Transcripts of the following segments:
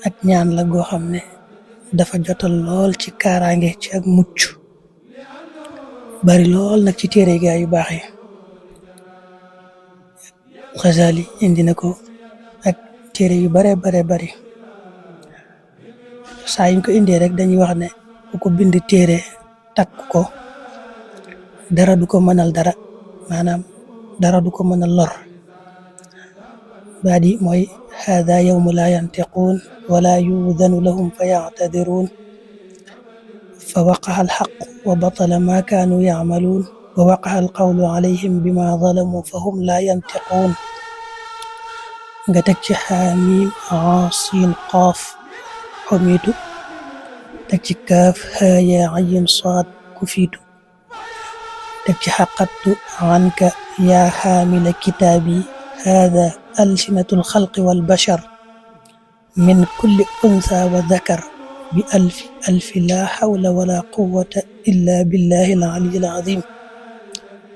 ak ñaan la goo xam ne dafa jotal lool ci kaaraange ci ak mucc bari lool nag ci téere gaa yu baax yi. Xasaali indi na ko ak téere yu bare bari saa yuñ ko indee rek dañuy wax ne ku ko bind téere takk ko dara du ko mënal dara, maanaam dara du ko mënal lor. baat yi mooy hada yawmu la yantiquun wala yuudanu lahum fa yactadiruun fa waqaxa alxaq wa batala ma kaanu yacmaluun wa waqaxa alqawlu alayhim bima zalamu fa hum la yantiquun. nga teg ci xaamiim siin qaaf xumiitu, teg ci kaaf haa yaa ayin saad kufiitu, teg ci xaqattu anka yaa xaamila kitaabi haada alsinatul xalqi wal bashar min kulli unsa wa dakar bi alfi laa xawla wala quwwata illa billahi al aliyyil azim.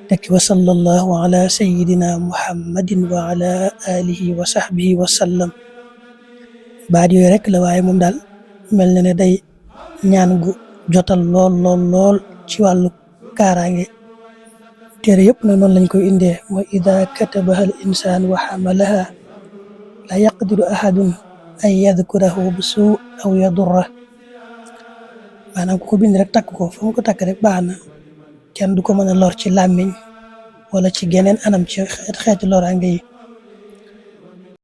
teg ci wa sallallahu ala sayyidina muhammadin wa ala alihi wa sahbihi wa sallam. baat yooyu rek la, waaye moom daal mel na ne day ñaan gu jotal lool ci wàllu kaaraange. téere yëpp na noonu lañ koy indee, mooy ida katabaha al insaan wa xamalaha la yaqdiru ahadun an yadkurahu bi suu aw yadurra. maanaam ku ko bind rek takk ko fa mu ko takk rek baax na, kenn du ko mën a lor ci làmmiñ wala ci geneen anam ci xeeti loraange yi.